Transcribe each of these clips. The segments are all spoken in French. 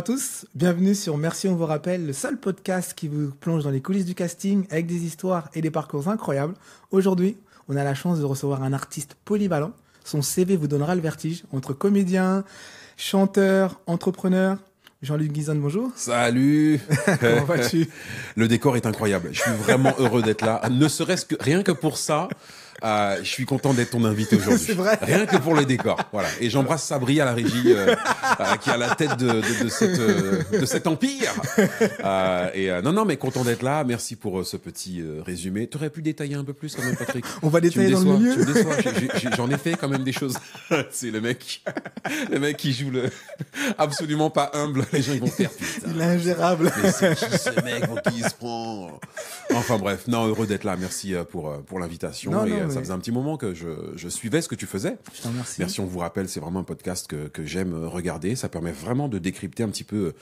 tous, bienvenue sur Merci on vous rappelle, le seul podcast qui vous plonge dans les coulisses du casting avec des histoires et des parcours incroyables. Aujourd'hui, on a la chance de recevoir un artiste polyvalent. Son CV vous donnera le vertige. Entre comédien, chanteur, entrepreneur. Jean-Luc Guizon, bonjour. Salut. Comment vas-tu? Le décor est incroyable. Je suis vraiment heureux d'être là. Ne serait-ce que rien que pour ça, je suis content d'être ton invité aujourd'hui. C'est vrai. Rien que pour le décor. Voilà. Et j'embrasse Sabri à la régie, qui est à la tête de cet empire. Non, mais content d'être là. Merci pour ce petit résumé. Tu aurais pu détailler un peu plus quand même, Patrick. On va détailler dans le milieu. Tu me déçois. J'en ai fait quand même des choses. C'est le mec qui joue le absolument pas humble. Les gens ils vont faire putain. Il est ingérable. Mais c'est qui ce mec pour qui il se prend? Enfin bref, non, heureux d'être là. Merci pour l'invitation. Ça faisait un petit moment que je suivais ce que tu faisais. Je t'en remercie. Merci, on vous rappelle, c'est vraiment un podcast que j'aime regarder. Ça permet vraiment de décrypter un petit peu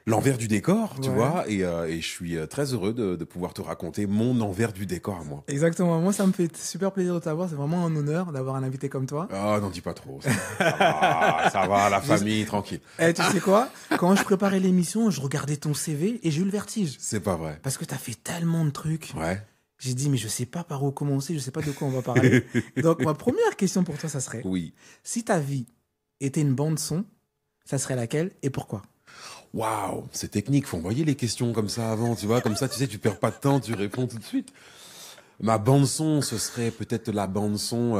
l'envers du décor, tu vois. Et je suis très heureux de pouvoir te raconter mon envers du décor à moi. Exactement. Moi, ça me fait super plaisir de t'avoir. C'est vraiment un honneur d'avoir un invité comme toi. Ah, n'en dis pas trop. Ça va, la famille, tranquille. Eh, tu sais quoi? Quand je préparais l'émission, je regardais ton CV et j'ai eu le vertige. C'est pas vrai. Parce que t'as fait tellement de trucs. Ouais. J'ai dit, mais je sais pas par où commencer, je sais pas de quoi on va parler. Donc, ma première question pour toi, ça serait, Oui. si ta vie était une bande son, ça serait laquelle et pourquoi? Waouh, c'est technique. Faut envoyer les questions comme ça avant, tu vois. Comme ça, tu sais, tu perds pas de temps, tu réponds tout de suite. Ma bande son, ce serait peut-être la bande son.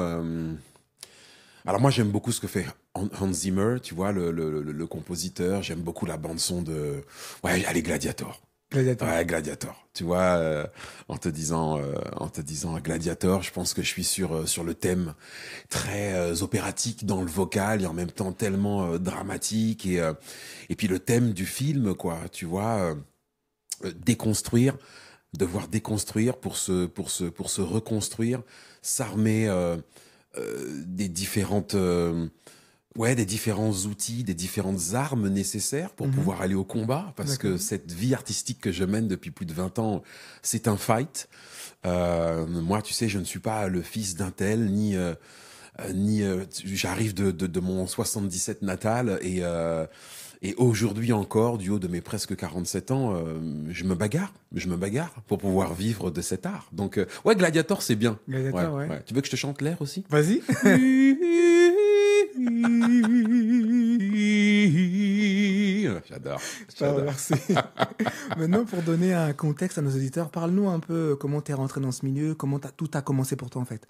Alors moi, j'aime beaucoup ce que fait Hans Zimmer, tu vois, le compositeur. J'aime beaucoup la bande son de. Ouais, allez, Gladiator. Gladiator. Ouais, Gladiator. Tu vois, en te disant Gladiator, je pense que je suis sur le thème très opératique dans le vocal et en même temps tellement dramatique et puis le thème du film, quoi. Tu vois, déconstruire, devoir déconstruire pour se reconstruire, s'armer des différentes des différents outils, des différentes armes nécessaires pour pouvoir aller au combat, parce que cette vie artistique que je mène depuis plus de 20 ans, c'est un fight. Moi, tu sais, je ne suis pas le fils d'un tel, ni j'arrive de mon 77 natal, et aujourd'hui encore, du haut de mes presque 47 ans, je me bagarre pour pouvoir vivre de cet art. Donc, Gladiator, c'est bien. Gladiator, ouais. Tu veux que je te chante l'air aussi? Vas-y. J'adore. Merci. Maintenant, pour donner un contexte à nos auditeurs, parle-nous un peu comment t'es rentré dans ce milieu, comment tout a commencé pour toi en fait.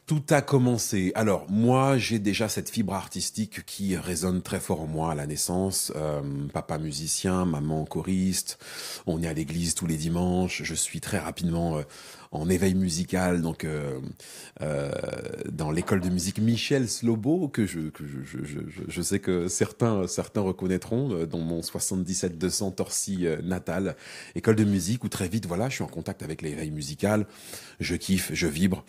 Tout a commencé. Alors, moi, j'ai déjà cette fibre artistique qui résonne très fort en moi à la naissance. Papa musicien, maman choriste. On est à l'église tous les dimanches. Je suis très rapidement en éveil musical, donc dans l'école de musique Michel Slobo, que je sais que certains reconnaîtront, dans mon 77-200 Torcy natal. École de musique où très vite, voilà, je suis en contact avec l'éveil musical. Je kiffe, je vibre.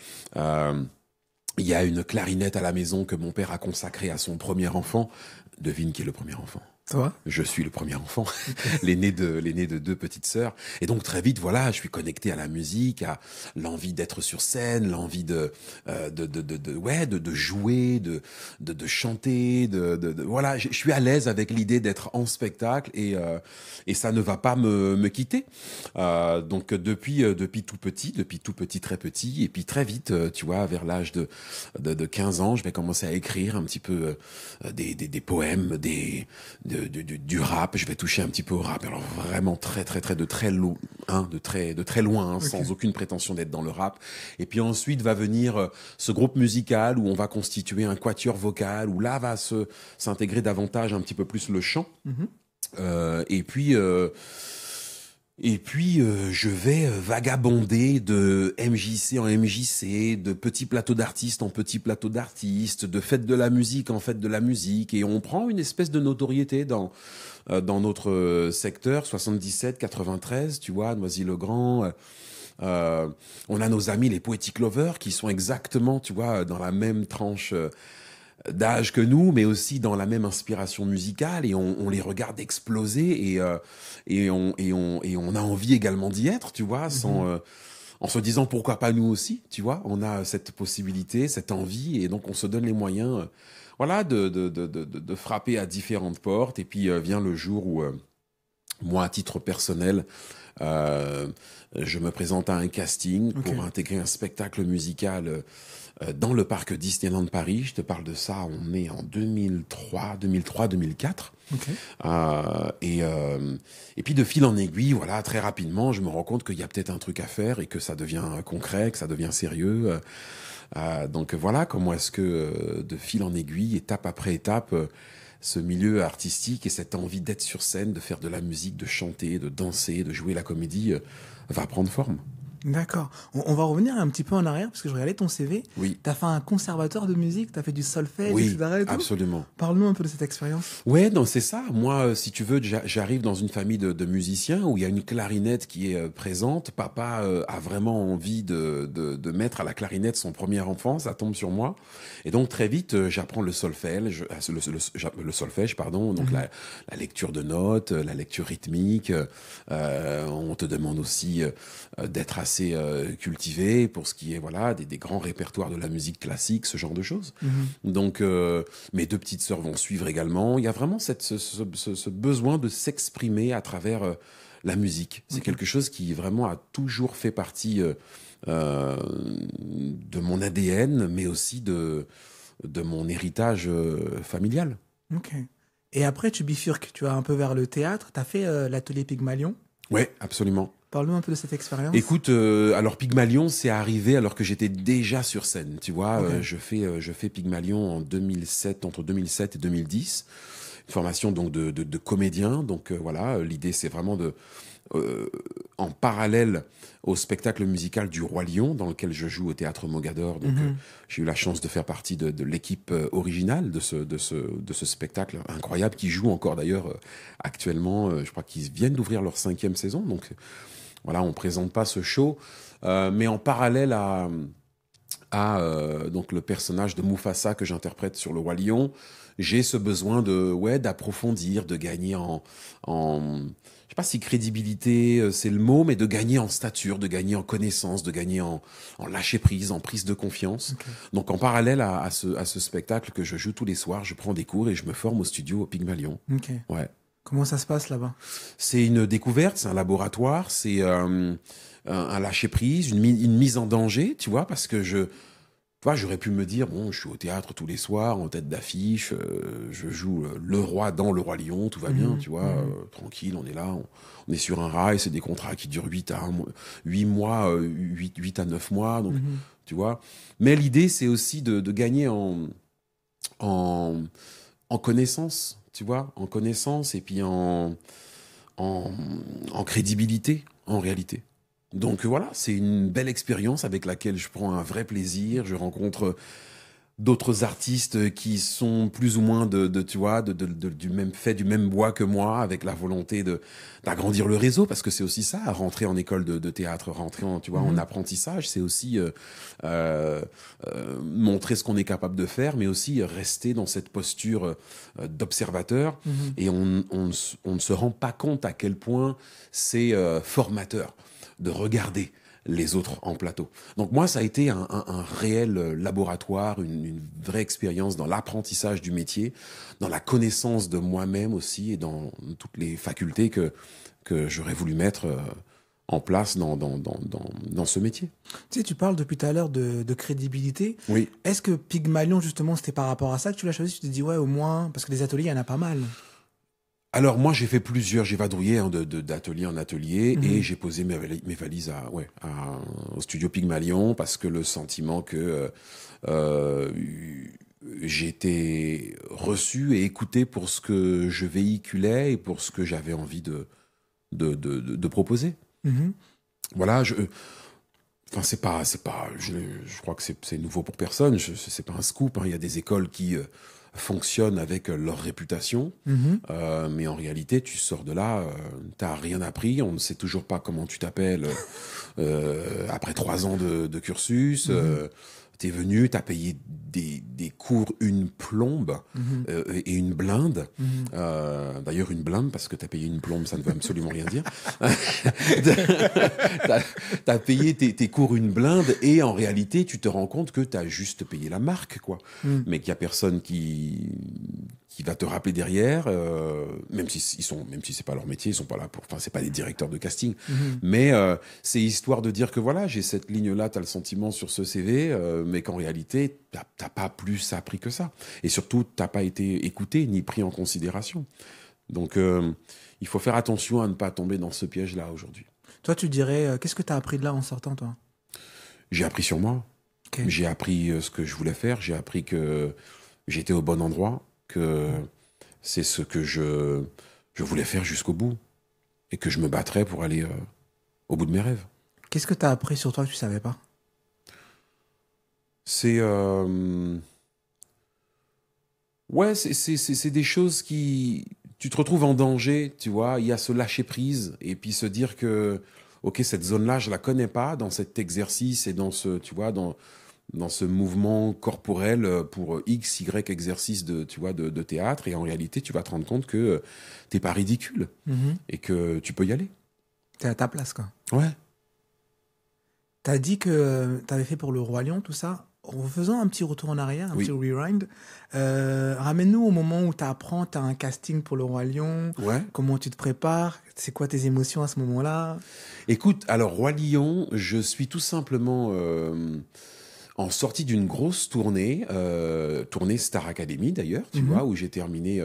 Il y a une clarinette à la maison que mon père a consacrée à son premier enfant. Devine qui est le premier enfant. Toi? Je suis le premier enfant, l'aîné de deux petites sœurs. Et donc très vite, voilà, je suis connecté à la musique, à l'envie d'être sur scène, l'envie de jouer, de chanter, voilà, je suis à l'aise avec l'idée d'être en spectacle et ça ne va pas me quitter. Donc depuis tout petit, très petit, et puis très vite, tu vois, vers l'âge de 15 ans, je vais commencer à écrire un petit peu des poèmes, du rap. Je vais toucher un petit peu au rap, alors vraiment de très loin, sans aucune prétention d'être dans le rap. Et puis ensuite va venir ce groupe musical où on va constituer un quatuor vocal, où là va s'intégrer davantage un petit peu plus le chant. Et puis je vais vagabonder de MJC en MJC, de petits plateaux d'artistes en petits plateaux d'artistes, de fêtes de la musique en fêtes de la musique, et on prend une espèce de notoriété dans notre secteur, 77, 93, tu vois, Noisy-le-Grand. On a nos amis les Poetic Lovers qui sont exactement, tu vois, dans la même tranche d'âge que nous, mais aussi dans la même inspiration musicale, et on les regarde exploser, et on a envie également d'y être, tu vois, en se disant pourquoi pas nous aussi, tu vois, on a cette possibilité, cette envie, et donc on se donne les moyens voilà, de frapper à différentes portes. Et puis vient le jour où, moi, à titre personnel, euh, je me présente à un casting pour intégrer un spectacle musical dans le parc Disneyland Paris. Je te parle de ça, on est en 2003-2004. Ok. Et puis de fil en aiguille, voilà, très rapidement, je me rends compte qu'il y a peut-être un truc à faire et que ça devient concret, que ça devient sérieux. Donc voilà, comment est-ce que de fil en aiguille, étape après étape, ce milieu artistique et cette envie d'être sur scène, de faire de la musique, de chanter, de danser, de jouer la comédie, va prendre forme. D'accord. On va revenir un petit peu en arrière parce que je regardais ton CV. Oui. Tu as fait un conservatoire de musique, tu as fait du solfège, Oui, etc. et tout. absolument. Parle-nous un peu de cette expérience. Ouais, non, c'est ça. Moi, si tu veux, j'arrive dans une famille de musiciens où il y a une clarinette qui est présente. Papa a vraiment envie de mettre à la clarinette son premier enfant. Ça tombe sur moi. Et donc, très vite, j'apprends le solfège, le solfège, pardon. Donc, la lecture de notes, la lecture rythmique. On te demande aussi d'être assez cultivé pour ce qui est, voilà, des grands répertoires de la musique classique, ce genre de choses. Donc, mes deux petites sœurs vont suivre également. Il y a vraiment ce besoin de s'exprimer à travers la musique. C'est quelque chose qui vraiment a toujours fait partie de mon ADN, mais aussi de mon héritage familial. Ok. Et après, tu bifurques, tu vas un peu vers le théâtre. Tu as fait l'atelier Pygmalion. Ouais, absolument. Parle-nous un peu de cette expérience. Écoute, alors Pygmalion, c'est arrivé alors que j'étais déjà sur scène, tu vois. Ok. Je fais Pygmalion en 2007, entre 2007 et 2010. Une formation donc de comédien. Donc voilà, l'idée c'est vraiment en parallèle au spectacle musical du Roi Lion, dans lequel je joue au Théâtre Mogador. Donc j'ai eu la chance de faire partie de l'équipe originale de ce spectacle incroyable, qui joue encore d'ailleurs actuellement. Je crois qu'ils viennent d'ouvrir leur 5e saison. Donc voilà, on présente pas ce show, mais en parallèle à donc le personnage de Mufasa que j'interprète sur le Roi Lion, j'ai ce besoin d'approfondir, de gagner je sais pas si crédibilité c'est le mot, mais de gagner en stature, de gagner en connaissance, de gagner en lâcher prise, en prise de confiance. Ok. Donc en parallèle à ce spectacle que je joue tous les soirs, je prends des cours et je me forme au studio au Pygmalion. Ok. Ouais. Comment ça se passe là-bas? C'est une découverte, c'est un laboratoire, c'est un lâcher-prise, une mise en danger, tu vois, parce que tu vois, j'aurais pu me dire, bon, je suis au théâtre tous les soirs, en tête d'affiche, je joue le roi dans le Roi Lion, tout va bien, tu vois, tranquille, on est là, on est sur un rail, c'est des contrats qui durent 8 mois, 8 à 9 mois, donc, tu vois. Mais l'idée, c'est aussi de gagner en connaissance, tu vois, en connaissance et puis en crédibilité, en réalité. Donc voilà, c'est une belle expérience avec laquelle je prends un vrai plaisir. Je rencontre d'autres artistes qui sont plus ou moins tu vois, du même bois que moi, avec la volonté d'agrandir le réseau, parce que c'est aussi ça, rentrer en école de théâtre, rentrer en, tu vois, en apprentissage, c'est aussi montrer ce qu'on est capable de faire, mais aussi rester dans cette posture d'observateur. Et on ne se rend pas compte à quel point c'est formateur de regarder les autres en plateau. Donc moi, ça a été un réel laboratoire, une vraie expérience dans l'apprentissage du métier, dans la connaissance de moi-même aussi et dans toutes les facultés que j'aurais voulu mettre en place dans ce métier. Tu sais, tu parles depuis tout à l'heure de crédibilité. Oui. Est-ce que Pygmalion, justement, c'était par rapport à ça que tu l'as choisi? Tu te dis, ouais, au moins, parce que des ateliers, il y en a pas mal. Alors moi j'ai vadrouillé d'atelier en atelier et j'ai posé mes valises au studio Pygmalion parce que le sentiment que j'étais reçu et écouté pour ce que je véhiculais et pour ce que j'avais envie de proposer. Voilà, enfin c'est pas, je crois que c'est nouveau pour personne. C'est pas un scoop. Hein. Il y a des écoles qui fonctionnent avec leur réputation, mais en réalité, tu sors de là, t'as rien appris. On ne sait toujours pas comment tu t'appelles après 3 ans de cursus. T'es venu, t'as payé des cours, une plombe et une blinde. D'ailleurs, une blinde, parce que t'as payé une plombe, ça ne veut absolument rien dire. T'as payé tes cours une blinde et en réalité, tu te rends compte que t'as juste payé la marque, quoi. Mais qu'il y a personne qui va te rappeler derrière, même si c'est pas leur métier, ils sont pas là pour, enfin, c'est pas des directeurs de casting. Mais c'est histoire de dire que voilà, j'ai cette ligne-là, t'as le sentiment sur ce CV, mais qu'en réalité, t'as pas plus appris que ça. Et surtout, t'as pas été écouté ni pris en considération. Donc, il faut faire attention à ne pas tomber dans ce piège-là aujourd'hui. Toi, tu dirais, qu'est-ce que tu as appris de là en sortant, toi? J'ai appris sur moi. Ok. J'ai appris ce que je voulais faire. J'ai appris que j'étais au bon endroit, que c'est ce que je voulais faire jusqu'au bout et que je me battrais pour aller au bout de mes rêves. Qu'est-ce que tu as appris sur toi que tu savais pas? C'est ouais, c'est des choses qui tu te retrouves en danger, tu vois. Il y a ce lâcher prise et puis se dire que ok, cette zone-là, je la connais pas dans cet exercice et dans ce, tu vois, dans ce mouvement corporel pour X, Y exercice de, tu vois, de théâtre. Et en réalité, tu vas te rendre compte que t'es pas ridicule et que tu peux y aller. T'es à ta place, quoi. Ouais. T'as dit que t'avais fait pour le Roi Lion, tout ça. En faisant un petit retour en arrière, un Oui. petit rewind, ramène-nous au moment où t'apprends, t'as un casting pour le Roi Lion. Ouais. Comment tu te prépares? C'est quoi tes émotions à ce moment-là? Écoute, alors Roi Lion, je suis tout simplement en sortie d'une grosse tournée, tournée Star Academy d'ailleurs, tu vois, où j'ai terminé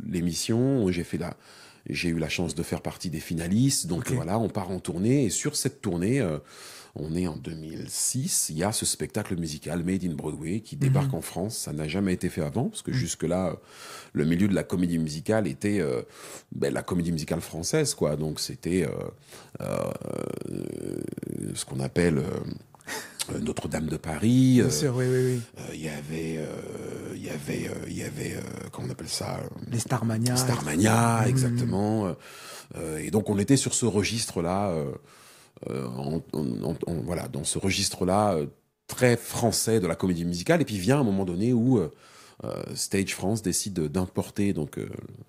l'émission, où j'ai eu la chance de faire partie des finalistes. Donc Ok. voilà, on part en tournée et sur cette tournée, on est en 2006, il y a ce spectacle musical Made in Broadway qui débarque en France. Ça n'a jamais été fait avant parce que jusque-là, le milieu de la comédie musicale était la comédie musicale française, quoi. Donc c'était ce qu'on appelle Notre-Dame de Paris. Bien sûr, oui, oui, oui. Il y avait comment on appelle ça Les Starmania. Starmania, exactement. Et donc on était sur ce registre-là, voilà, dans ce registre-là très français de la comédie musicale. Et puis vient un moment donné où Stage France décide d'importer donc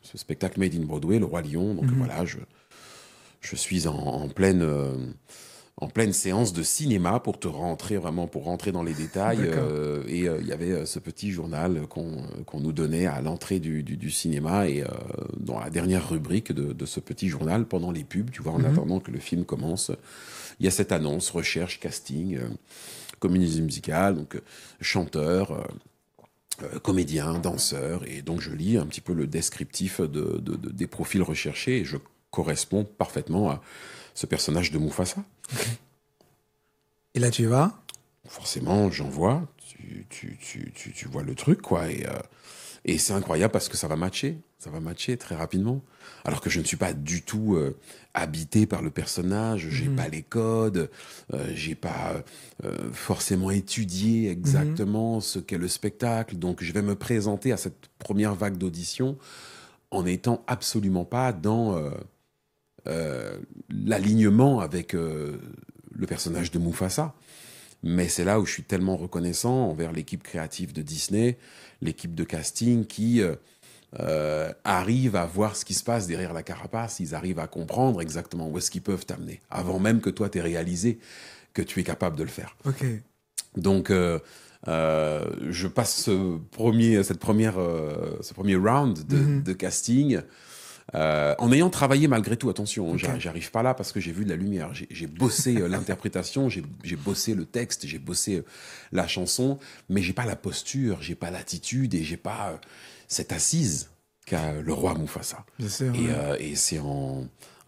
ce spectacle Made in Broadway, Le Roi Lion. Donc voilà, je suis en pleine séance de cinéma pour rentrer dans les détails. Et il y avait ce petit journal qu'on nous donnait à l'entrée du cinéma et dans la dernière rubrique de ce petit journal, pendant les pubs, tu vois, en attendant que le film commence, il y a cette annonce, recherche, casting, comédie musicale, donc chanteur, comédien, danseur. Et donc je lis un petit peu le descriptif des profils recherchés et je corresponds parfaitement à ce personnage de Mufasa. Et là, tu vas? Forcément, j'en vois, tu vois le truc, quoi. Et c'est incroyable parce que ça va matcher très rapidement. Alors que je ne suis pas du tout habité par le personnage, j'ai pas les codes, j'ai pas forcément étudié exactement ce qu'est le spectacle. Donc je vais me présenter à cette première vague d'audition en n'étant absolument pas dans l'alignement avec le personnage de Mufasa. Mais c'est là où je suis tellement reconnaissant envers l'équipe créative de Disney, l'équipe de casting qui arrive à voir ce qui se passe derrière la carapace. Ils arrivent à comprendre exactement où est-ce qu'ils peuvent t'amener, avant même que toi t'aies réalisé que tu es capable de le faire. Ok. Donc, je passe ce premier round de casting en ayant travaillé malgré tout. Attention, Ok. j'arrive pas là parce que j'ai vu de la lumière. J'ai bossé l'interprétation, j'ai bossé le texte, j'ai bossé la chanson, mais j'ai pas la posture, j'ai pas l'attitude et j'ai pas cette assise qu'a le roi Mufasa. Bien sûr. Ouais. Et c'est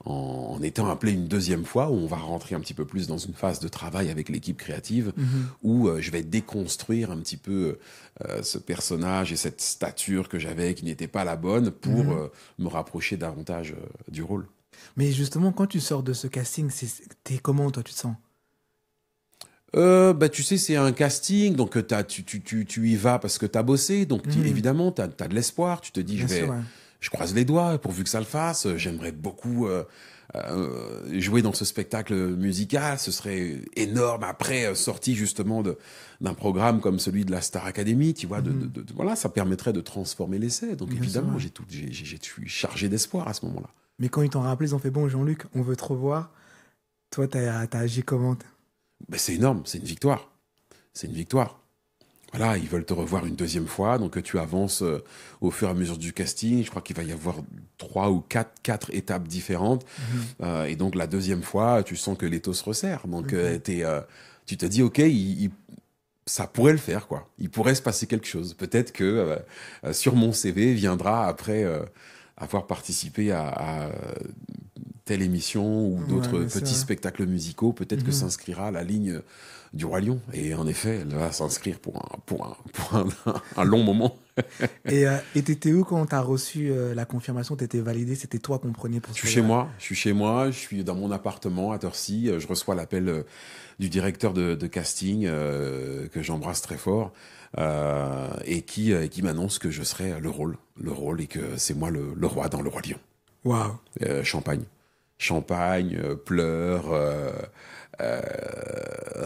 en étant appelé une deuxième fois, où on va rentrer un petit peu plus dans une phase de travail avec l'équipe créative, où je vais déconstruire un petit peu ce personnage et cette stature que j'avais qui n'était pas la bonne pour me rapprocher davantage du rôle. Mais justement, quand tu sors de ce casting, t'es comment, toi, tu te sens? Tu sais, c'est un casting, donc tu y vas parce que t'as bossé, donc évidemment, t'as de l'espoir, tu te dis, Bien sûr, ouais. je croise les doigts pourvu que ça le fasse, j'aimerais beaucoup jouer dans ce spectacle musical, ce serait énorme après sortie justement d'un programme comme celui de la Star Academy, tu vois, voilà, ça permettrait de transformer l'essai. Donc Bien évidemment, sûr, je suis chargé d'espoir à ce moment-là. mais quand ils t'ont rappelé, ils ont fait bon, Jean-Luc, on veut te revoir. Toi, t'as agi comment? Ben, c'est énorme, c'est une victoire. C'est une victoire. Voilà, ils veulent te revoir une deuxième fois, donc tu avances au fur et à mesure du casting. Je crois qu'il va y avoir 3 ou 4 étapes différentes. Et donc la deuxième fois, tu sens que l'étau se resserre. Donc tu te dis, ok, ça pourrait le faire, quoi. Il pourrait se passer quelque chose. Peut-être que sur mon CV viendra après avoir participé à telle émission ou d'autres bien sûr, petits ouais. spectacles musicaux, peut-être que s'inscrira la ligne du Roi Lion. Et en effet, elle va s'inscrire un long moment. Et t'étais où quand t'as reçu la confirmation? T'étais validé? C'était toi qu'on prenait pour Je ce suis chez rôle-là? moi, je suis dans mon appartement à Torcy, je reçois l'appel du directeur de casting que j'embrasse très fort et qui m'annonce que je serai le rôle et que c'est moi le roi dans le Roi Lion. Waouh! Champagne, pleurs,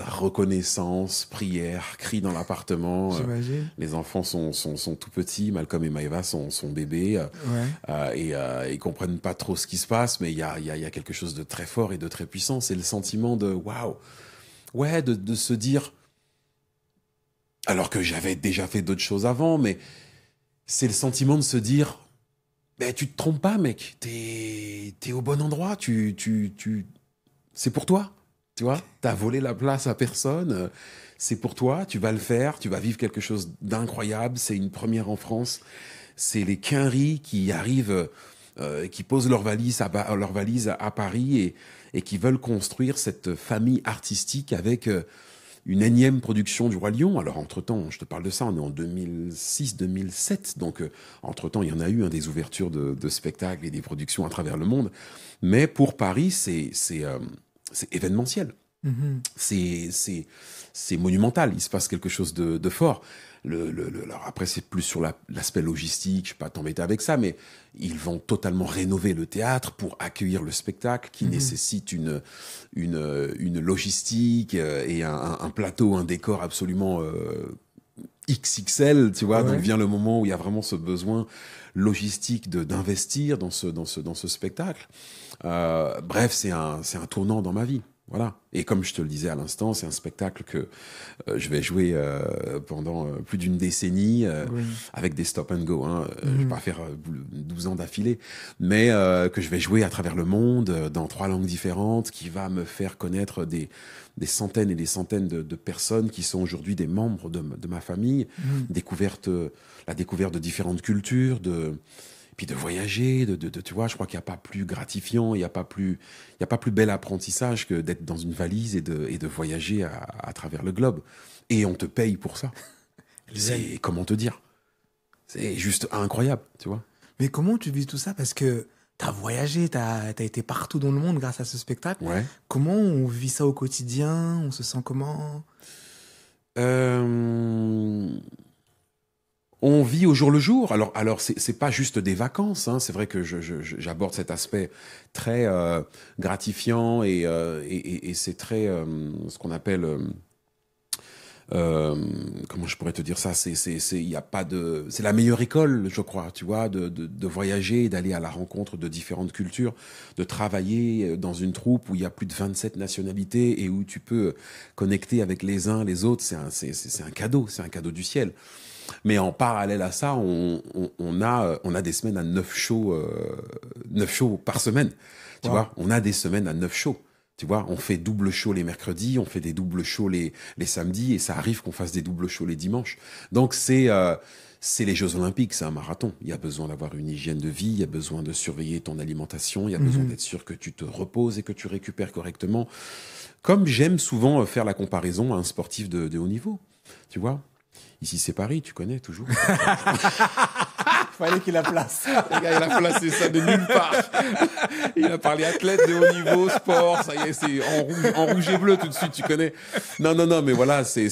reconnaissance, prière, cris dans l'appartement. J'imagine. Les enfants sont tout petits, Malcolm et Maëva sont bébés Ouais. et ils comprennent pas trop ce qui se passe, mais il y a quelque chose de très fort et de très puissant. C'est le sentiment de waouh, ouais, de se dire, alors que j'avais déjà fait d'autres choses avant, mais c'est le sentiment de se dire, ben tu te trompes pas, mec, t'es au bon endroit, c'est pour toi, tu vois, t'as volé la place à personne, c'est pour toi, tu vas le faire, tu vas vivre quelque chose d'incroyable, c'est une première en France, c'est les Quinry qui arrivent, qui posent leur valise à Paris et qui veulent construire cette famille artistique avec une énième production du Roi Lion. Alors, entre-temps, je te parle de ça, on est en 2006-2007, donc entre-temps, il y en a eu des ouvertures de spectacles et des productions à travers le monde. Mais pour Paris, c'est événementiel. Mhm. C'est monumental, il se passe quelque chose de fort. Alors après, c'est plus sur l'aspect logistique, je ne vais pas t'embêter avec ça, mais ils vont totalement rénover le théâtre pour accueillir le spectacle qui nécessite une logistique et un plateau, un décor absolument XXL, tu vois. Ouais. Donc vient le moment où il y a vraiment ce besoin logistique d'investir dans ce spectacle. Bref, c'est un tournant dans ma vie. Voilà. Et comme je te le disais à l'instant, c'est un spectacle que je vais jouer pendant plus d'une décennie Oui. avec des stop and go. Hein. Je vais pas faire 12 ans d'affilée, mais que je vais jouer à travers le monde dans 3 langues différentes, qui va me faire connaître des centaines et des centaines de personnes qui sont aujourd'hui des membres de ma famille, la découverte de différentes cultures, puis de voyager, tu vois, je crois qu'il n'y a pas plus gratifiant, il n'y a pas plus bel apprentissage que d'être dans une valise et de voyager à travers le globe. Et on te paye pour ça. C'est, comment te dire? C'est juste incroyable, tu vois. Mais comment tu vis tout ça? Parce que t'as voyagé, t'as été partout dans le monde grâce à ce spectacle. Ouais. Comment on vit ça au quotidien? On se sent comment? On vit au jour le jour. Alors c'est pas juste des vacances. Hein. C'est vrai que j'aborde cet aspect très gratifiant et c'est très ce qu'on appelle comment je pourrais te dire ça, il y a pas de, c'est la meilleure école, je crois, tu vois, de voyager, d'aller à la rencontre de différentes cultures, de travailler dans une troupe où il y a plus de 27 nationalités et où tu peux connecter avec les uns, les autres. C'est un cadeau du ciel. Mais en parallèle à ça, on a des semaines à 9 shows par semaine. Tu vois, on a des semaines à 9 shows. Tu vois, on fait double show les mercredis, on fait des doubles shows les samedis, et ça arrive qu'on fasse des doubles shows les dimanches. Donc c'est les Jeux Olympiques, c'est un marathon. Il y a besoin d'avoir une hygiène de vie, il y a besoin de surveiller ton alimentation, il y a besoin d'être sûr que tu te reposes et que tu récupères correctement. Comme j'aime souvent faire la comparaison à un sportif de haut niveau, tu vois. Ici, c'est Paris, tu connais toujours. Fallait qu'il la place. Le gars, il a placé ça de nulle part. Il a parlé athlète de haut niveau, sport, ça y est, c'est en rouge et bleu tout de suite, tu connais. Non, mais voilà, c'est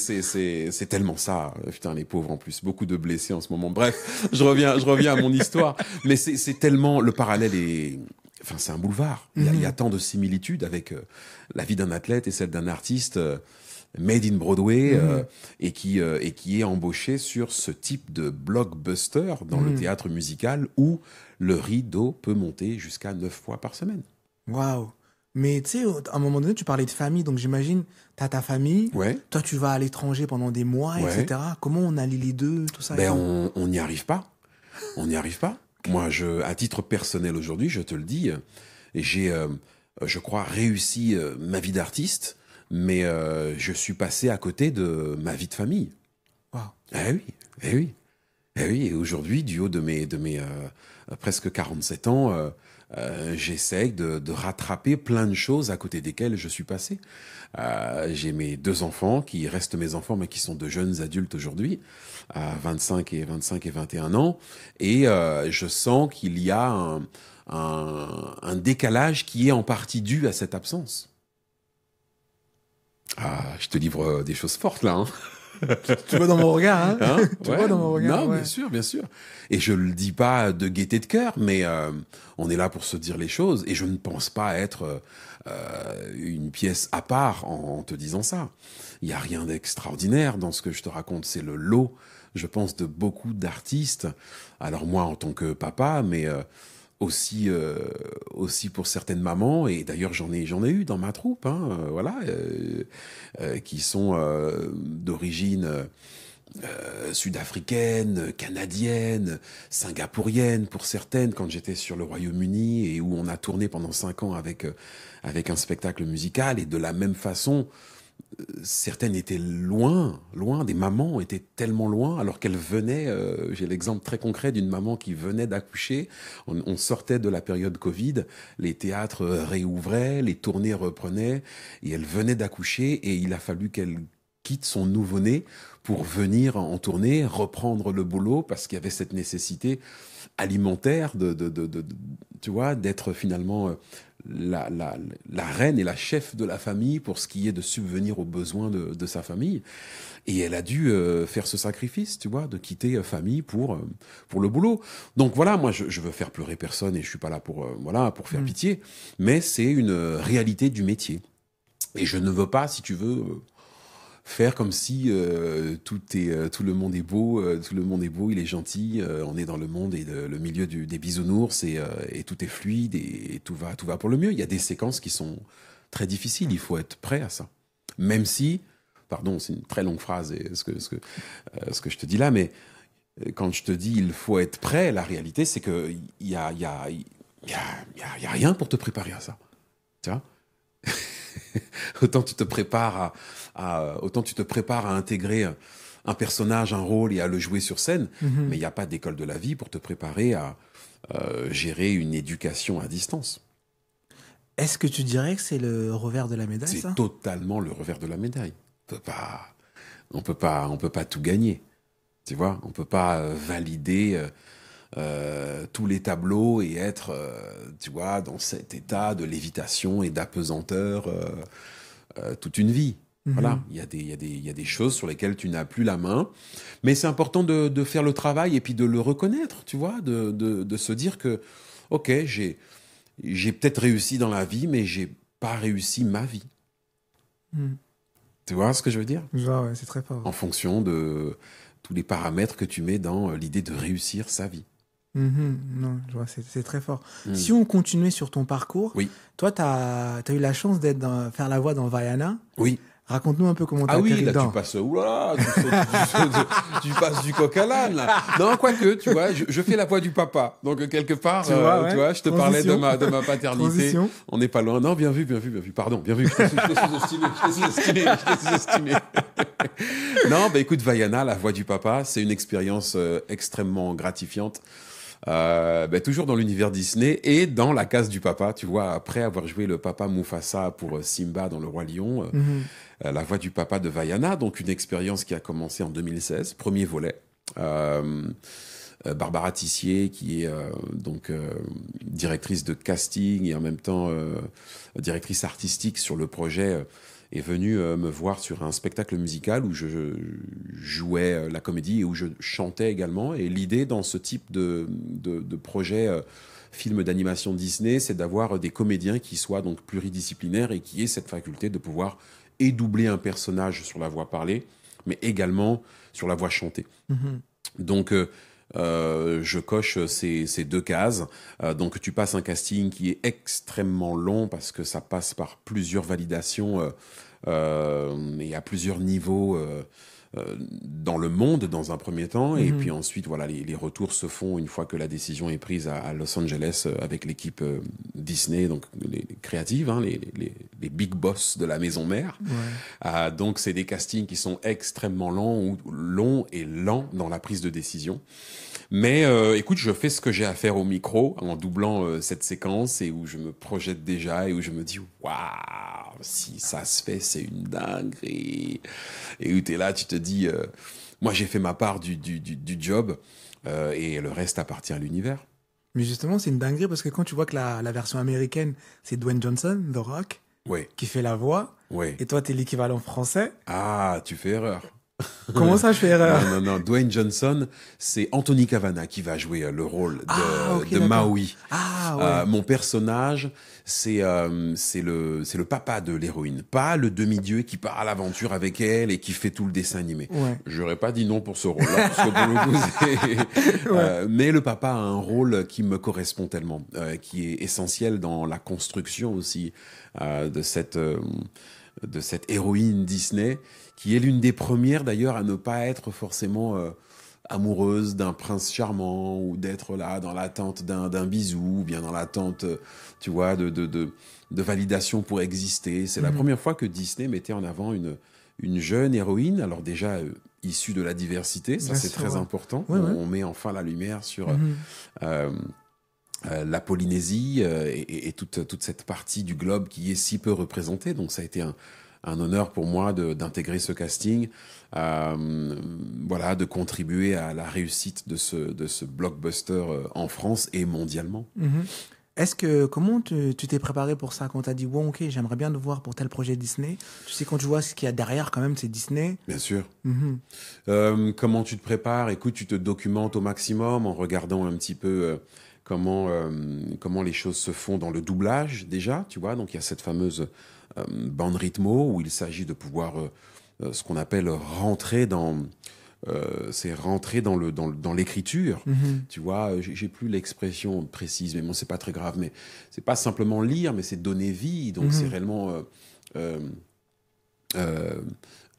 tellement ça. Putain, les pauvres en plus, beaucoup de blessés en ce moment. Bref, je reviens à mon histoire. Mais c'est tellement, le parallèle est enfin, c'est un boulevard. Il y a tant de similitudes avec la vie d'un athlète et celle d'un artiste made in Broadway et qui est embauché sur ce type de blockbuster dans le théâtre musical où le rideau peut monter jusqu'à 9 fois par semaine. Waouh. Mais tu sais, à un moment donné, tu parlais de famille, donc j'imagine, tu as ta famille, Ouais. toi tu vas à l'étranger pendant des mois, Ouais. etc. Comment on allie les deux, tout ça? Ben, on n'y arrive pas. On n'y arrive pas. Moi, à titre personnel aujourd'hui, je te le dis, j'ai, je crois, réussi ma vie d'artiste, mais je suis passé à côté de ma vie de famille. Waouh. Eh oui, eh oui, eh oui. Et aujourd'hui, du haut de mes presque 47 ans, j'essaie de rattraper plein de choses à côté desquelles je suis passé. J'ai mes 2 enfants qui restent mes enfants, mais qui sont de jeunes adultes aujourd'hui, à 25 et 21 ans. Et je sens qu'il y a un décalage qui est en partie dû à cette absence. Je te livre des choses fortes là. Hein. Tu vois dans mon regard, hein, Hein Tu ouais. vois dans mon regard. Non, ouais. bien sûr, bien sûr. Et je le dis pas de gaieté de cœur, mais on est là pour se dire les choses. Et je ne pense pas être une pièce à part en te disant ça. Il y a rien d'extraordinaire dans ce que je te raconte. C'est le lot, je pense, de beaucoup d'artistes. Alors moi, en tant que papa, mais aussi pour certaines mamans, et d'ailleurs j'en ai eu dans ma troupe, hein, voilà, qui sont d'origine sud-africaine, canadienne, singapourienne pour certaines, quand j'étais sur le Royaume-Uni et où on a tourné pendant 5 ans avec un spectacle musical. Et de la même façon, certaines étaient loin, des mamans étaient tellement loin, alors qu'elles venaient, j'ai l'exemple très concret d'une maman qui venait d'accoucher, on sortait de la période Covid, les théâtres réouvraient, les tournées reprenaient, et elle venait d'accoucher, et il a fallu qu'elle quitte son nouveau-né pour venir en tournée, reprendre le boulot, parce qu'il y avait cette nécessité alimentaire tu vois, d'être finalement la reine et la chef de la famille pour ce qui est de subvenir aux besoins de sa famille. Et elle a dû faire ce sacrifice, tu vois, de quitter famille pour le boulot. Donc voilà, moi je veux faire pleurer personne et je suis pas là pour faire pitié, mais c'est une réalité du métier. Et je ne veux pas, si tu veux, faire comme si tout le monde est beau, il est gentil, on est dans le monde et le milieu des bisounours et tout est fluide et tout va pour le mieux. Il y a des séquences qui sont très difficiles, il faut être prêt à ça. Même si, pardon, c'est une très longue phrase ce que je te dis là, mais quand je te dis il faut être prêt, la réalité c'est que il y a rien pour te préparer à ça. Tu vois? Autant tu te prépares à intégrer un personnage, un rôle et à le jouer sur scène, mais il n'y a pas d'école de la vie pour te préparer à gérer une éducation à distance. Est-ce que tu dirais que c'est le revers de la médaille, ça? C'est totalement le revers de la médaille. On peut pas tout gagner. Tu vois, on peut pas valider tous les tableaux et être, tu vois, dans cet état de lévitation et d'apesanteur toute une vie. Voilà, il y a des choses sur lesquelles tu n'as plus la main, mais c'est important de faire le travail et puis de le reconnaître, tu vois, de se dire que, ok, j'ai peut-être réussi dans la vie, mais j'ai pas réussi ma vie. Tu vois ce que je veux dire? Genre, ouais, c'est très fort. En fonction de tous les paramètres que tu mets dans l'idée de réussir sa vie. Non, je vois, c'est très fort. Si on continuait sur ton parcours, Oui. toi, tu as eu la chance faire la voix dans Vaiana. Oui. Raconte-nous un peu comment t'as Ah oui, atterri là dedans. tu passes, oulala, tu passes du coq à l'âne là. Non, quoique, tu vois, je fais la voix du papa. Donc quelque part, Tu vois, ouais. tu vois, je te parlais de ma paternité. Transition. On n'est pas loin. Non, bien vu. Pardon, bien vu. Je t'ai sous-estimé. Non, bah écoute, Vaiana, la voix du papa, c'est une expérience extrêmement gratifiante. Toujours dans l'univers Disney et dans la case du papa, tu vois, après avoir joué le papa Mufasa pour Simba dans Le Roi Lion, la voix du papa de Vaiana, donc une expérience qui a commencé en 2016, premier volet. Barbara Tissier, qui est directrice de casting et en même temps directrice artistique sur le projet, est venue me voir sur un spectacle musical où je jouais la comédie et où je chantais également. Et l'idée dans ce type de projet film d'animation Disney, c'est d'avoir des comédiens qui soient donc pluridisciplinaires et qui aient cette faculté de pouvoir et doubler un personnage sur la voix parlée, mais également sur la voix chantée. Donc, je coche ces deux cases. Donc, tu passes un casting qui est extrêmement long parce que ça passe par plusieurs validations et à plusieurs niveaux dans le monde dans un premier temps. Et puis ensuite, voilà, les retours se font une fois que la décision est prise à Los Angeles avec l'équipe Disney, donc les créatives, hein, les big boss de la maison mère. Donc, c'est des castings qui sont extrêmement longs et lents dans la prise de décision. Mais écoute, je fais ce que j'ai à faire au micro en doublant cette séquence et où je me projette déjà et où je me dis waouh, si ça se fait, c'est une dinguerie. Et où t'es là, tu te dis, moi j'ai fait ma part du job et le reste appartient à l'univers. Mais justement, c'est une dinguerie parce que quand tu vois que la version américaine, c'est Dwayne Johnson, The Rock, qui fait la voix, et toi, t'es l'équivalent français. Ah, tu fais erreur. Comment ça, je fais erreur? Non. Dwayne Johnson, c'est Anthony Cavana qui va jouer le rôle de Maui. Mon personnage, c'est le papa de l'héroïne, pas le demi-dieu qui part à l'aventure avec elle et qui fait tout le dessin animé. J'aurais pas dit non pour ce rôle-là, parce que pour le coup, mais le papa a un rôle qui me correspond tellement, qui est essentiel dans la construction aussi de cette héroïne Disney, qui est l'une des premières d'ailleurs à ne pas être forcément amoureuse d'un prince charmant ou d'être là dans l'attente d'un bisou ou bien dans l'attente, tu vois, de validation pour exister. C'est la première fois que Disney mettait en avant une jeune héroïne, alors déjà issue de la diversité, ça c'est très important. On met enfin la lumière sur la Polynésie et toute cette partie du globe qui est si peu représentée. Donc ça a été un honneur pour moi d'intégrer ce casting, voilà, de contribuer à la réussite de ce blockbuster en France et mondialement. Comment tu t'es préparé pour ça quand t'as dit bon, ok, j'aimerais bien te voir pour tel projet Disney? Tu sais, quand tu vois ce qu'il y a derrière, quand même, c'est Disney. Bien sûr. Comment tu te prépares? Écoute, tu te documentes au maximum en regardant un petit peu comment les choses se font dans le doublage déjà, tu vois. Donc il y a cette fameuse bande rythmo où il s'agit de pouvoir ce qu'on appelle rentrer dans l'écriture. Tu vois, j'ai plus l'expression précise, mais bon, c'est pas très grave. Mais c'est pas simplement lire, mais c'est donner vie. Donc c'est réellement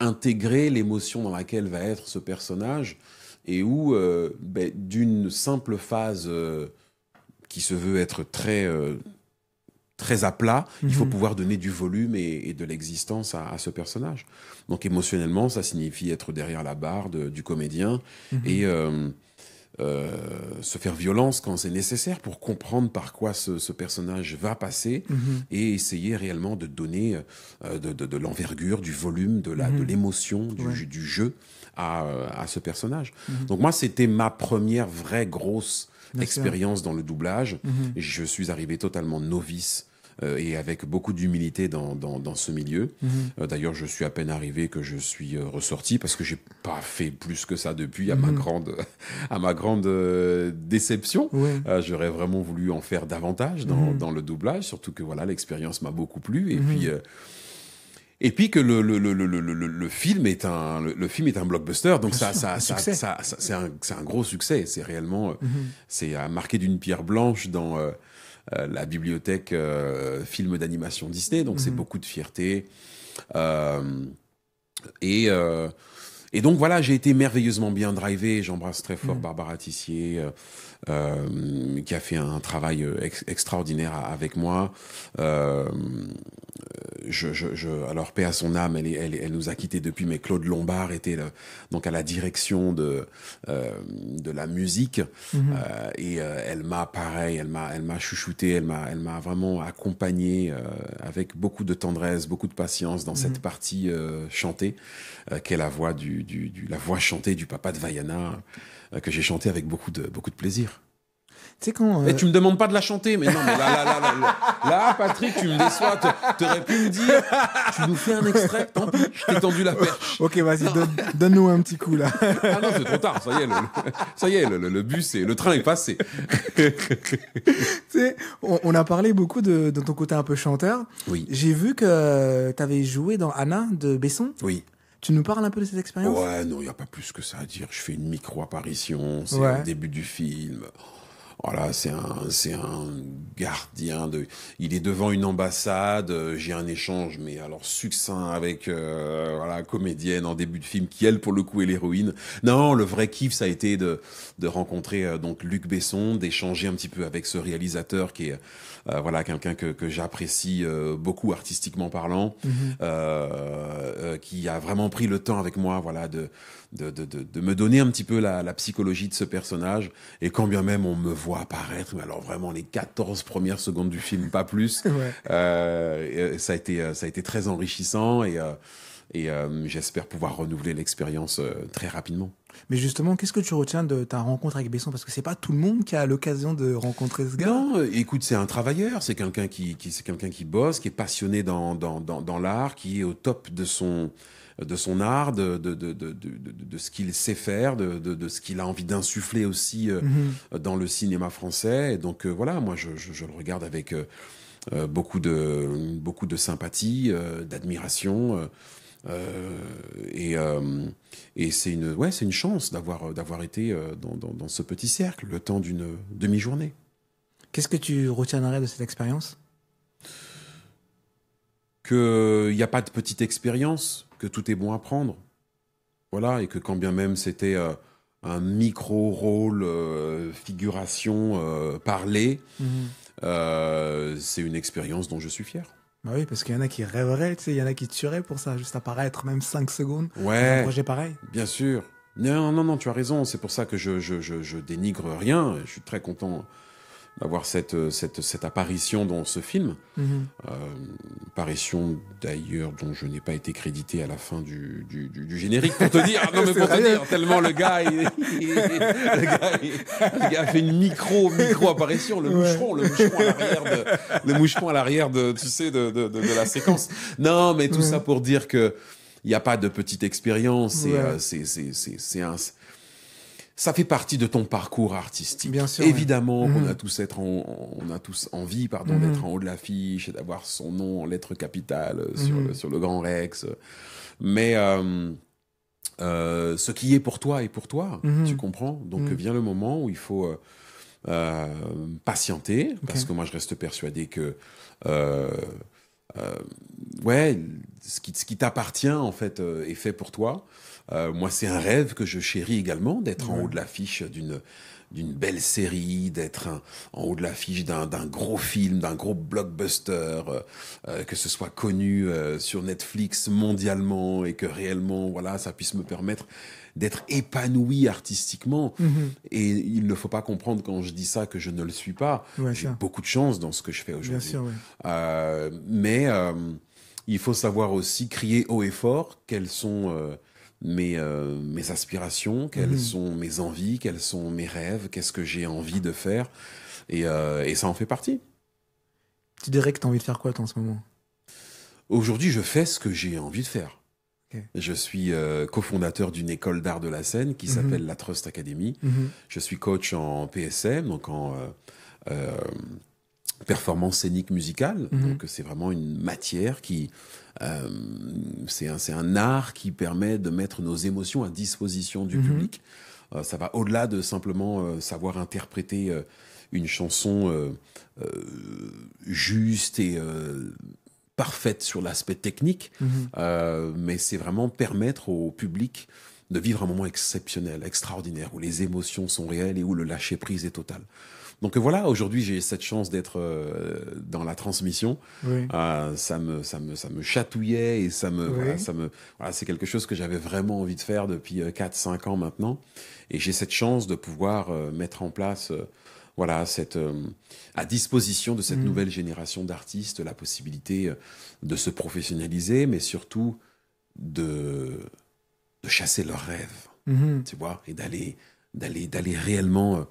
intégrer l'émotion dans laquelle va être ce personnage et où d'une simple phase qui se veut être très à plat, il faut pouvoir donner du volume et de l'existence à ce personnage. Donc émotionnellement, ça signifie être derrière la barre du comédien et se faire violence quand c'est nécessaire pour comprendre par quoi ce personnage va passer et essayer réellement de donner de l'envergure, du volume, de l'émotion, du jeu à ce personnage. Donc moi, c'était ma première vraie grosse expérience dans le doublage. Je suis arrivé totalement novice et avec beaucoup d'humilité dans ce milieu. D'ailleurs, je suis à peine arrivé que je suis ressorti parce que j'ai pas fait plus que ça depuis, à ma grande déception. J'aurais vraiment voulu en faire davantage dans le doublage, surtout que voilà, l'expérience m'a beaucoup plu. Et puis que le film est un blockbuster, donc c'est un gros succès. C'est réellement, c'est à marquer d'une pierre blanche dans la bibliothèque film d'animation Disney. Donc c'est beaucoup de fierté. Et donc voilà, j'ai été merveilleusement bien drivé. J'embrasse très fort Barbara Tissier, qui a fait un travail extraordinaire avec moi. Alors paix à son âme, elle nous a quittés depuis, mais Claude Lombard était donc à la direction de la musique et elle m'a chouchouté, elle m'a vraiment accompagné avec beaucoup de tendresse, beaucoup de patience dans cette partie chantée qu'est la voix la voix chantée du papa de Vaiana que j'ai chanté avec beaucoup de plaisir. Tu sais quand... Et tu me demandes pas de la chanter, mais non, mais là, Patrick, tu me déçois. T'aurais pu me dire, tu nous fais un extrait, tant pis, je t'ai tendu la perche. Ok, vas-y, donne-nous un petit coup là. Ah non, c'est trop tard, ça y est, le bus, le train est passé. Tu sais, on a parlé beaucoup de ton côté un peu chanteur. Oui. J'ai vu que tu avais joué dans Anna de Besson. Oui. Tu nous parles un peu de cette expérience? Ouais, non, il n'y a pas plus que ça à dire. Je fais une micro-apparition, c'est Ouais. au début du film. Voilà, c'est un gardien de. Il est devant une ambassade. J'ai un échange, mais alors succinct avec voilà comédienne en début de film qui elle pour le coup est l'héroïne. Non, le vrai kiff ça a été de rencontrer donc Luc Besson, d'échanger un petit peu avec ce réalisateur qui est voilà quelqu'un que j'apprécie beaucoup artistiquement parlant, qui a vraiment pris le temps avec moi, voilà de me donner un petit peu la psychologie de ce personnage. Et quand bien même on me voit apparaître, mais alors vraiment les 14 premières secondes du film, pas plus, Ouais. ça a été très enrichissant et j'espère pouvoir renouveler l'expérience très rapidement. Mais justement, qu'est-ce que tu retiens de ta rencontre avec Besson? Parce que c'est pas tout le monde qui a l'occasion de rencontrer ce gars. Non, écoute, c'est un travailleur, c'est quelqu'un c'est quelqu'un qui bosse, qui est passionné dans l'art, qui est au top de son art, de ce qu'il sait faire, de ce qu'il a envie d'insuffler aussi dans le cinéma français. Et donc voilà, moi je le regarde avec beaucoup de sympathie, d'admiration. Et c'est une chance d'avoir été dans ce petit cercle le temps d'une demi-journée. Qu'est-ce que tu retiendrais de cette expérience? Qu'il n'y a pas de petite expérience, que tout est bon à prendre. Voilà, et que quand bien même c'était un micro-rôle, figuration parlée, c'est une expérience dont je suis fier. Bah oui, parce qu'il y en a qui rêveraient, tu sais, il y en a qui tueraient pour ça, juste apparaître, même 5 secondes. Ouais. Un projet pareil. Bien sûr. Non, tu as raison. C'est pour ça que je dénigre rien. Je suis très content d'avoir cette apparition dans ce film. Apparition d'ailleurs dont je n'ai pas été crédité à la fin du générique, pour te dire. Non, mais pour te dire, tellement le gars a fait une micro apparition, le moucheron à l'arrière de tu sais, de la séquence. Non, mais tout ça pour dire que il n'y a pas de petite expérience. Ça fait partie de ton parcours artistique. Bien sûr, évidemment qu'on a tous envie d'être en haut de l'affiche et d'avoir son nom en lettres capitales sur le Grand Rex. Mais ce qui est pour toi est pour toi, tu comprends? Donc vient le moment où il faut patienter, parce que moi je reste persuadé que ce qui t'appartient en fait est fait pour toi. Moi, c'est un rêve que je chéris également, d'être en haut de l'affiche d'une belle série, d'être en haut de l'affiche d'un gros film, d'un gros blockbuster, que ce soit connu sur Netflix mondialement et que réellement, voilà, ça puisse me permettre d'être épanoui artistiquement. Et il ne faut pas comprendre quand je dis ça que je ne le suis pas. J'ai beaucoup de chance dans ce que je fais aujourd'hui. Bien sûr, mais il faut savoir aussi crier haut et fort quelles sont mes aspirations, quelles sont mes envies, quels sont mes rêves, qu'est-ce que j'ai envie de faire. Et ça en fait partie. Tu dirais que tu as envie de faire quoi, toi, en ce moment? Aujourd'hui, je fais ce que j'ai envie de faire. Okay. Je suis cofondateur d'une école d'art de la scène qui s'appelle la Trust Academy. Je suis coach en PSM, donc en performance scénique musicale. Donc c'est vraiment une matière qui... c'est un art qui permet de mettre nos émotions à disposition du public. Ça va au-delà de simplement savoir interpréter une chanson juste et parfaite sur l'aspect technique, mais c'est vraiment permettre au public de vivre un moment exceptionnel, extraordinaire, où les émotions sont réelles et où le lâcher-prise est total. Donc voilà, aujourd'hui j'ai cette chance d'être dans la transmission. Ça me chatouillait et c'est quelque chose que j'avais vraiment envie de faire depuis 4-5 ans maintenant. Et j'ai cette chance de pouvoir mettre en place à disposition de cette nouvelle génération d'artistes la possibilité de se professionnaliser, mais surtout de chasser leurs rêves, tu vois, et d'aller réellement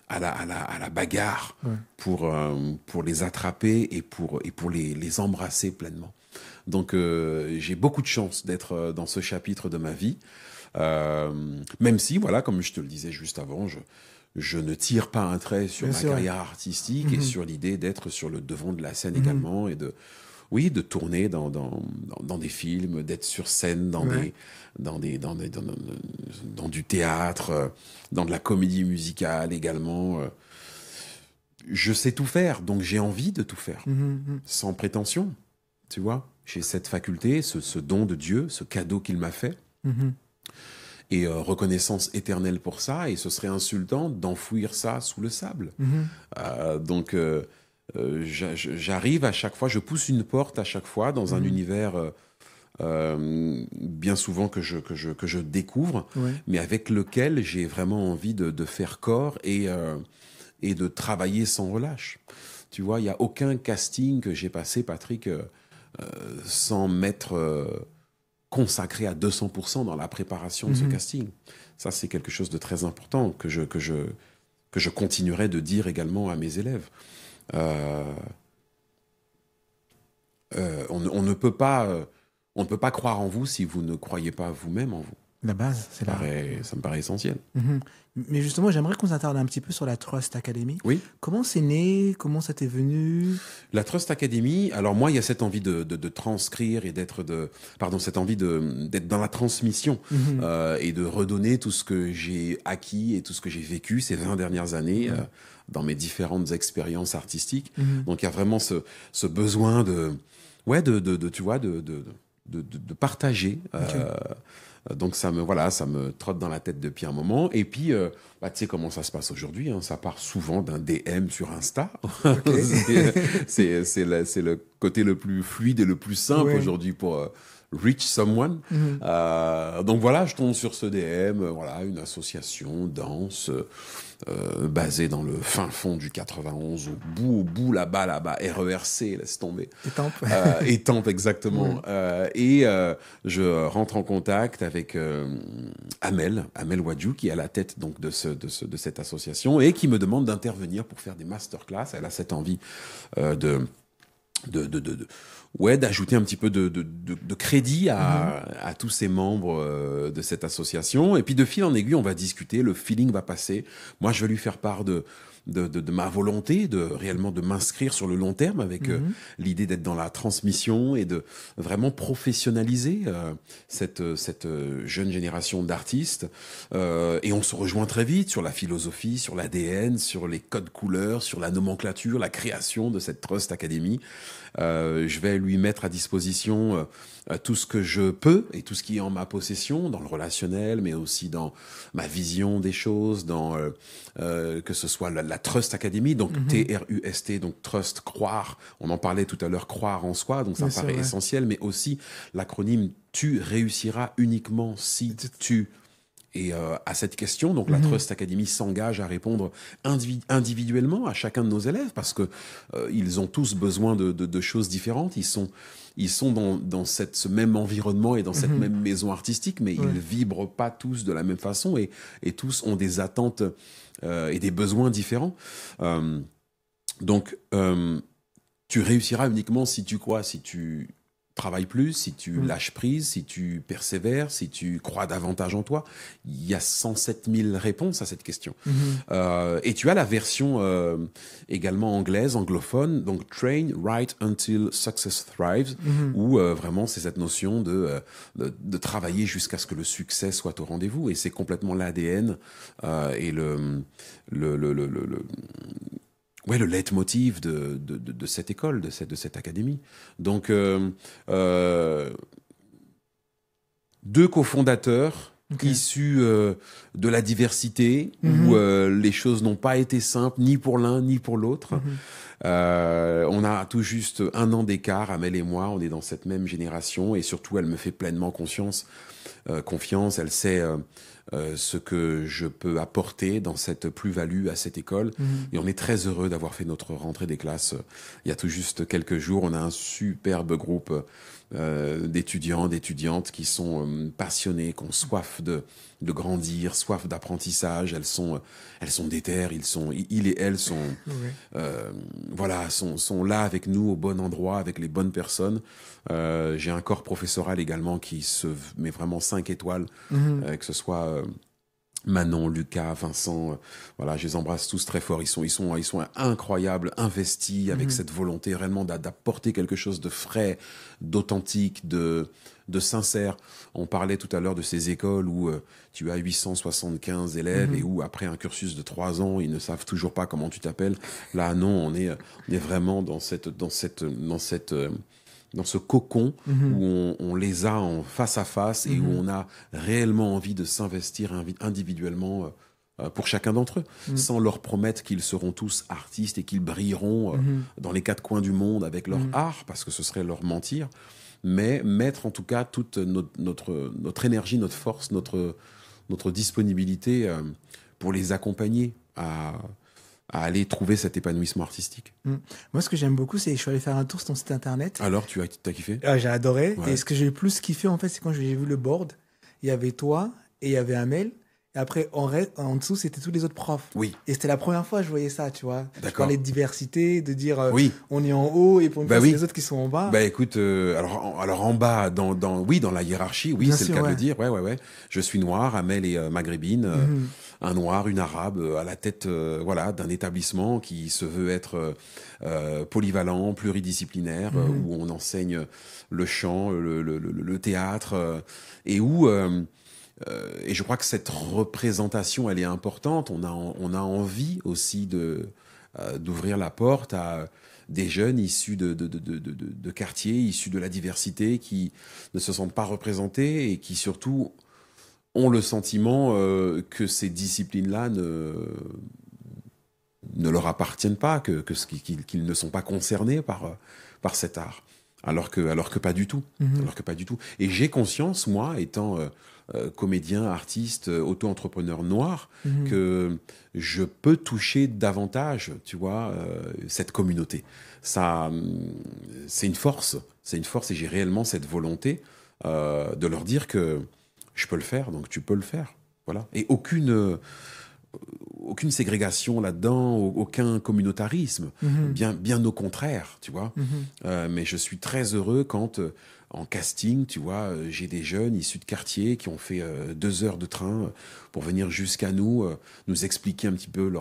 à la bagarre Ouais. pour les attraper et pour les embrasser pleinement. Donc, j'ai beaucoup de chance d'être dans ce chapitre de ma vie. Même si, voilà, comme je te le disais juste avant, je ne tire pas un trait sur Bien ma sûr. carrière artistique et sur l'idée d'être sur le devant de la scène également et de tourner dans des films, d'être sur scène Ouais. dans du théâtre, dans de la comédie musicale également. Je sais tout faire, donc j'ai envie de tout faire, sans prétention, tu vois. J'ai cette faculté, ce don de Dieu, ce cadeau qu'il m'a fait, et reconnaissance éternelle pour ça, et ce serait insultant d'enfouir ça sous le sable. Donc, j'arrive à chaque fois, je pousse une porte à chaque fois dans un univers bien souvent que je découvre, Ouais. mais avec lequel j'ai vraiment envie de faire corps et de travailler sans relâche. Tu vois, il n'y a aucun casting que j'ai passé, Patrick, sans m'être consacré à 200% dans la préparation de ce casting. Ça, c'est quelque chose de très important que je continuerai de dire également à mes élèves. On ne peut pas croire en vous si vous ne croyez pas vous-même en vous. La base, c'est là. Ça me paraît essentiel. Mais justement, j'aimerais qu'on s'attarde un petit peu sur la Trust Academy. Oui. Comment c'est né? Comment ça t'est venu? La Trust Academy, alors moi, il y a cette envie de transcrire et cette envie d'être dans la transmission et de redonner tout ce que j'ai acquis et tout ce que j'ai vécu ces 20 dernières années dans mes différentes expériences artistiques. Donc, il y a vraiment ce besoin tu vois, de partager. Donc ça me trotte dans la tête depuis un moment. Et puis, tu sais comment ça se passe aujourd'hui, hein, ça part souvent d'un DM sur Insta. C'est le côté le plus fluide et le plus simple aujourd'hui pour reach someone. Donc voilà, je tombe sur ce DM, voilà, une association danse basée dans le fin fond du 91, au bout là-bas, RERC, laisse tomber. Étampes, exactement. Et je rentre en contact avec Amel Wadjou, qui est à la tête donc de cette association et qui me demande d'intervenir pour faire des masterclass. Elle a cette envie d'ajouter un petit peu de crédit à tous ces membres de cette association. Et puis de fil en aiguille, on va discuter, le feeling va passer. Moi, je vais lui faire part de ma volonté réellement de m'inscrire sur le long terme avec l'idée d'être dans la transmission et de vraiment professionnaliser cette jeune génération d'artistes. Et on se rejoint très vite sur la philosophie, sur l'ADN, sur les codes couleurs, sur la nomenclature, la création de cette Trust Academy. Je vais lui mettre à disposition tout ce que je peux et tout ce qui est en ma possession dans le relationnel, mais aussi dans ma vision des choses, dans que ce soit la Trust Academy, donc T-R-U-S-T, donc Trust, croire. On en parlait tout à l'heure, croire en soi, donc ça me paraît essentiel, mais aussi l'acronyme Tu réussiras uniquement si tu. Et à cette question, donc la Trust Academy s'engage à répondre individuellement à chacun de nos élèves parce que ils ont tous besoin de choses différentes. Ils sont dans ce même environnement et dans cette même maison artistique, mais ils vibrent pas tous de la même façon et tous ont des attentes et des besoins différents. Donc, tu réussiras uniquement si tu travailles plus, si tu lâches prise, si tu persévères, si tu crois davantage en toi. Il y a 107 000 réponses à cette question. Et tu as la version également anglophone, donc Train Right Until Success Thrives, où vraiment c'est cette notion de travailler jusqu'à ce que le succès soit au rendez-vous. Et c'est complètement l'ADN et le leitmotiv de cette école, de cette académie. Donc, deux cofondateurs issus de la diversité, où les choses n'ont pas été simples, ni pour l'un, ni pour l'autre. On a tout juste 1 an d'écart, Amel et moi, on est dans cette même génération, et surtout, elle me fait pleinement confiance. Elle sait ce que je peux apporter dans cette plus-value à cette école. Et on est très heureux d'avoir fait notre rentrée des classes il y a tout juste quelques jours. On a un superbe groupe d'étudiants, d'étudiantes qui sont passionnés, qui ont soif de grandir, soif d'apprentissage. Elles sont déterres, ils et elles sont, voilà, sont là avec nous au bon endroit, avec les bonnes personnes. J'ai un corps professoral également qui se met vraiment 5 étoiles, que ce soit Manon, Lucas, Vincent, voilà, je les embrasse tous très fort. Ils sont incroyables, investis avec cette volonté réellement d'apporter quelque chose de frais, d'authentique, de sincère. On parlait tout à l'heure de ces écoles où tu as 875 élèves et où après un cursus de 3 ans, ils ne savent toujours pas comment tu t'appelles. Là, non, on est vraiment dans ce cocon où on les a en face à face et où on a réellement envie de s'investir individuellement pour chacun d'entre eux, sans leur promettre qu'ils seront tous artistes et qu'ils brilleront dans les 4 coins du monde avec leur art, parce que ce serait leur mentir, mais mettre en tout cas toute notre énergie, notre force, notre disponibilité pour les accompagner à aller trouver cet épanouissement artistique. Moi, ce que j'aime beaucoup, c'est que je suis allé faire un tour sur ton site internet. Alors, t'as kiffé? Ah, j'ai adoré. Ouais. Et ce que j'ai le plus kiffé, en fait, c'est quand j'ai vu le board. Il y avait toi et il y avait Amel. Et après, en dessous, c'était tous les autres profs. Oui. Et c'était la première fois que je voyais ça, tu vois. Je D'accord. parlais de diversité, de dire Oui. on est en haut et pour une fois, c'est les autres qui sont en bas. Bah écoute, alors en bas, dans la hiérarchie, oui, Bien c'est sûr, le cas de ouais. le dire. Ouais. Je suis noir, Amel est maghrébine, un noir, une arabe, à la tête, voilà, d'un établissement qui se veut être polyvalent, pluridisciplinaire, où on enseigne le chant, le théâtre, et où et je crois que cette représentation, elle est importante. On a envie aussi d'ouvrir la porte à des jeunes issus de quartiers, issus de la diversité, qui ne se sentent pas représentés et qui surtout ont le sentiment que ces disciplines-là ne leur appartiennent pas, qu'ils ne sont pas concernés par cet art. Alors que pas du tout. Alors que pas du tout. Et j'ai conscience, moi, étant comédien, artiste, auto-entrepreneur noir, que je peux toucher davantage, tu vois, cette communauté. Ça, c'est une force. C'est une force et j'ai réellement cette volonté de leur dire que je peux le faire, donc tu peux le faire. Voilà. Et aucune ségrégation là-dedans, aucun communautarisme, bien au contraire, tu vois. Mais je suis très heureux quand, en casting, tu vois, j'ai des jeunes issus de quartier qui ont fait 2 heures de train pour venir jusqu'à nous, nous expliquer un petit peu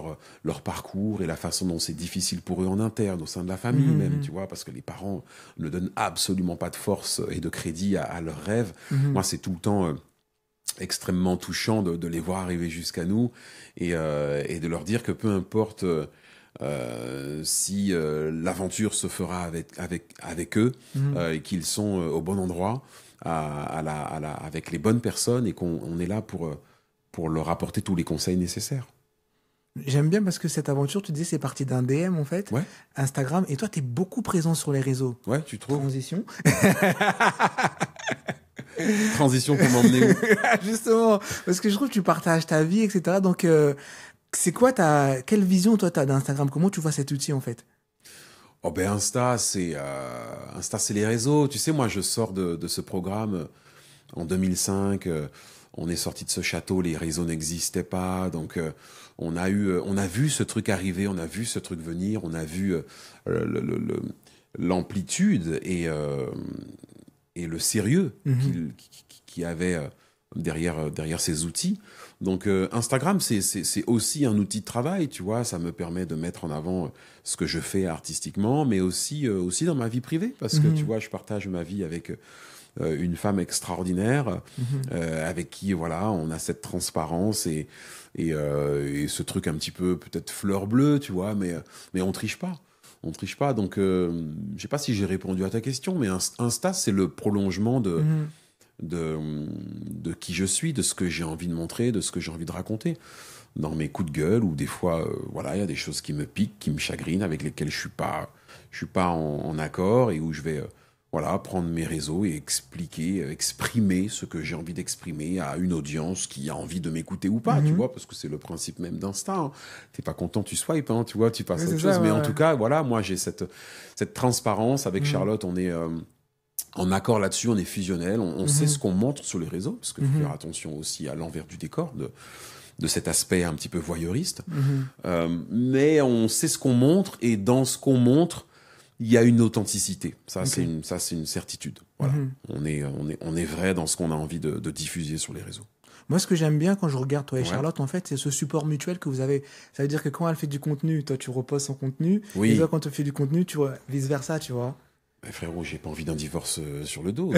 leur parcours et la façon dont c'est difficile pour eux en interne, au sein de la famille même, tu vois, parce que les parents ne donnent absolument pas de force et de crédit à leurs rêves. Moi, c'est tout le temps extrêmement touchant de les voir arriver jusqu'à nous et de leur dire que peu importe si l'aventure se fera avec eux et qu'ils sont au bon endroit avec les bonnes personnes et qu'on est là pour leur apporter tous les conseils nécessaires. J'aime bien parce que cette aventure, tu disais, c'est parti d'un DM en fait, Ouais. Instagram, et toi, tu es beaucoup présent sur les réseaux. Ouais, tu trouves? Transition. Transition pour m'emmener où? Justement, parce que je trouve que tu partages ta vie, etc. Donc, c'est quoi quelle vision toi tu as d'Instagram? Comment tu vois cet outil en fait? Oh ben Insta, c'est les réseaux. Tu sais, moi, je sors de ce programme en 2005. On est sorti de ce château, les réseaux n'existaient pas. Donc, on a vu ce truc arriver, on a vu ce truc venir, on a vu l'amplitude et le sérieux qu'il y avait derrière ces outils. Donc Instagram, c'est aussi un outil de travail, tu vois. Ça me permet de mettre en avant ce que je fais artistiquement, mais aussi dans ma vie privée, parce que tu vois, je partage ma vie avec une femme extraordinaire, avec qui voilà, on a cette transparence et ce truc un petit peu peut-être fleur bleue, tu vois, mais on triche pas. On triche pas, donc je sais pas si j'ai répondu à ta question, mais Insta, c'est le prolongement de qui je suis, de ce que j'ai envie de montrer, de ce que j'ai envie de raconter. Dans mes coups de gueule, ou des fois, voilà, il y a des choses qui me piquent, qui me chagrinent, avec lesquelles je suis pas en accord, et où je vais voilà, prendre mes réseaux et expliquer, exprimer ce que j'ai envie d'exprimer à une audience qui a envie de m'écouter ou pas, tu vois, parce que c'est le principe même d'Insta. Hein. T'es pas content, tu swipes, hein, tu vois, tu passes Oui, à autre c'est ça, chose. Mais en ouais. tout cas, voilà, moi j'ai cette transparence avec Charlotte, on est en accord là-dessus, on est fusionnel, on sait ce qu'on montre sur les réseaux, parce qu'il faut faire attention aussi à l'envers du décor de cet aspect un petit peu voyeuriste. Mais on sait ce qu'on montre, et dans ce qu'on montre, il y a une authenticité. Ça, c'est une certitude. Voilà. On est vrai dans ce qu'on a envie de diffuser sur les réseaux. Moi, ce que j'aime bien quand je regarde toi et Ouais. Charlotte, en fait, c'est ce support mutuel que vous avez. Ça veut dire que quand elle fait du contenu, toi, tu reposes son contenu. Oui. Et toi, quand tu fais du contenu, tu vois, vice-versa, tu vois. Mais frérot, j'ai pas envie d'un divorce sur le dos.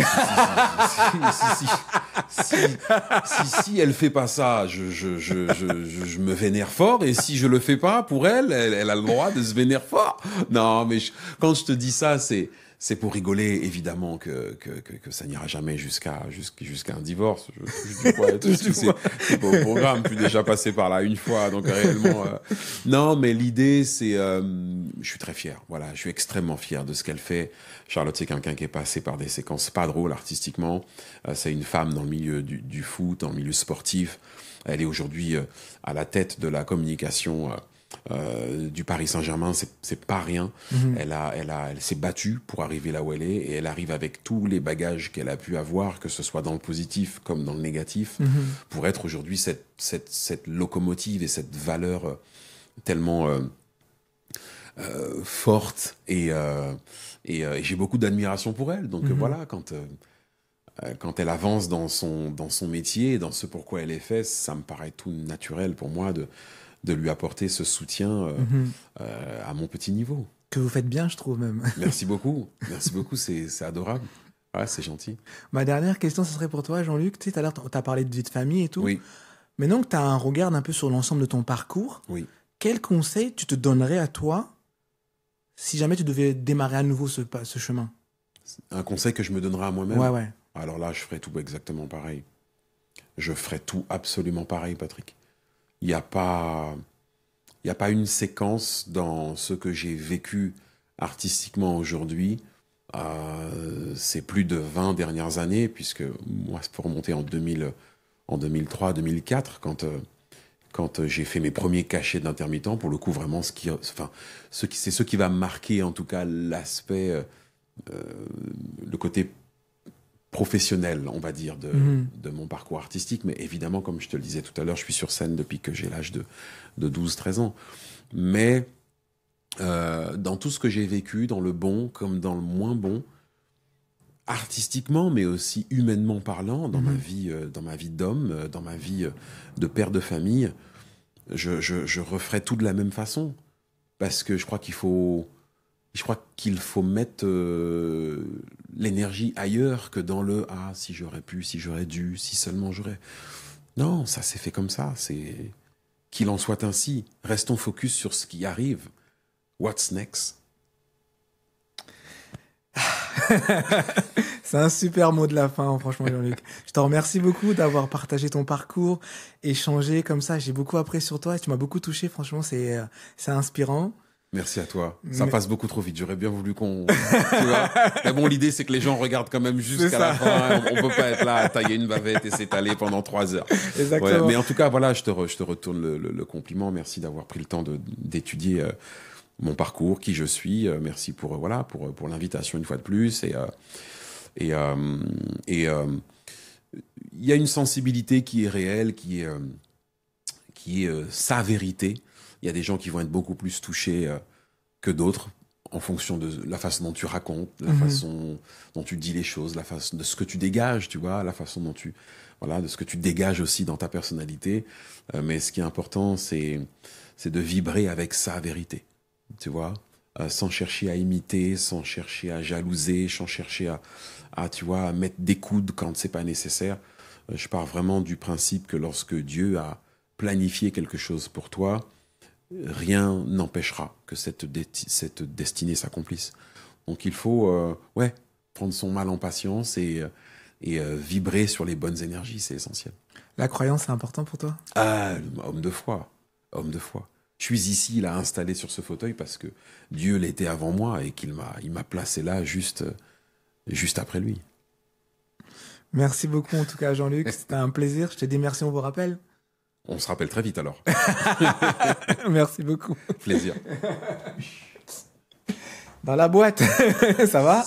Si elle fait pas ça, je me vénère fort. Et si je le fais pas, pour elle a le droit de se vénérer fort. Non, mais quand je te dis ça, c'est pour rigoler, évidemment, que ça n'ira jamais jusqu'à un divorce. Je dis quoi, c'est pas au programme, puis déjà passé par là une fois, donc réellement... Non, mais l'idée, c'est... je suis très fier, voilà, je suis extrêmement fier de ce qu'elle fait. Charlotte, c'est quelqu'un qui est passé par des séquences pas drôles artistiquement. C'est une femme dans le milieu du foot, dans le milieu sportif. Elle est aujourd'hui à la tête de la communication du Paris Saint-Germain, c'est pas rien. Elle s'est battue pour arriver là où elle est, et elle arrive avec tous les bagages qu'elle a pu avoir, que ce soit dans le positif comme dans le négatif, pour être aujourd'hui cette locomotive et cette valeur tellement forte, et j'ai beaucoup d'admiration pour elle. Donc voilà, quand elle avance dans son métier, dans ce pourquoi elle est faite, ça me paraît tout naturel pour moi de lui apporter ce soutien à mon petit niveau. Que vous faites bien, je trouve même. Merci beaucoup, c'est adorable. Ouais, c'est gentil. Ma dernière question, ce serait pour toi, Jean-Luc. Tu sais, tout à l'heure, tu as parlé de vie de famille et tout. Oui, Maintenant que tu as un regard un peu sur l'ensemble de ton parcours, oui. quel conseil tu te donnerais à toi si jamais tu devais démarrer à nouveau ce chemin? Un conseil que je me donnerai à moi-même. Ouais. Alors là, je ferai tout exactement pareil. Je ferai tout absolument pareil, Patrick. Il n'y a pas une séquence dans ce que j'ai vécu artistiquement aujourd'hui. C'est plus de 20 dernières années, puisque moi, c'est pour remonter en 2003, 2004, quand j'ai fait mes premiers cachets d'intermittent. Pour le coup, vraiment, c'est ce qui va marquer, en tout cas, l'aspect, le côté professionnel, on va dire, de mon parcours artistique. Mais évidemment, comme je te le disais tout à l'heure, je suis sur scène depuis que j'ai l'âge de 12-13 ans. Mais dans tout ce que j'ai vécu, dans le bon comme dans le moins bon, artistiquement, mais aussi humainement parlant, dans ma vie d'homme, dans ma vie de père de famille, je referai tout de la même façon. Parce que je crois qu'il faut mettre l'énergie ailleurs que dans le « ah, si j'aurais pu, si j'aurais dû, si seulement j'aurais ». Non, ça s'est fait comme ça. C'est qu'il en soit ainsi. Restons focus sur ce qui arrive. What's next? C'est un super mot de la fin, franchement, Jean-Luc. Je te remercie beaucoup d'avoir partagé ton parcours, échangé comme ça. J'ai beaucoup appris sur toi et tu m'as beaucoup touché. Franchement, c'est inspirant. Merci à toi. Ça passe beaucoup trop vite. J'aurais bien voulu qu'on... tu vois. Mais bon, l'idée, c'est que les gens regardent quand même jusqu'à la fin. On peut pas être là à tailler une bavette et s'étaler pendant 3 heures. Exactement. Ouais, mais en tout cas, voilà, je te retourne le compliment. Merci d'avoir pris le temps d'étudier mon parcours, qui je suis. Merci pour l'invitation une fois de plus. Et il y a une sensibilité qui est réelle, qui est sa vérité. Il y a des gens qui vont être beaucoup plus touchés que d'autres, en fonction de la façon dont tu racontes, la façon dont tu dis les choses, la façon de ce que tu dégages, tu vois, la façon dont de ce que tu dégages aussi dans ta personnalité. Mais ce qui est important, c'est de vibrer avec sa vérité, tu vois, sans chercher à imiter, sans chercher à jalouser, sans chercher à mettre des coudes quand c'est pas nécessaire. Je pars vraiment du principe que lorsque Dieu a planifié quelque chose pour toi, rien n'empêchera que cette destinée s'accomplisse. Donc il faut prendre son mal en patience et vibrer sur les bonnes énergies, c'est essentiel. La croyance, c'est important pour toi? Ah, homme de foi. Je suis ici, là, installé sur ce fauteuil parce que Dieu l'était avant moi et il m'a placé là juste juste après lui. Merci beaucoup en tout cas Jean-Luc, c'était un plaisir. Je te dis merci, on vous rappelle. On se rappelle très vite alors. Merci beaucoup. Plaisir. Dans la boîte, ça va?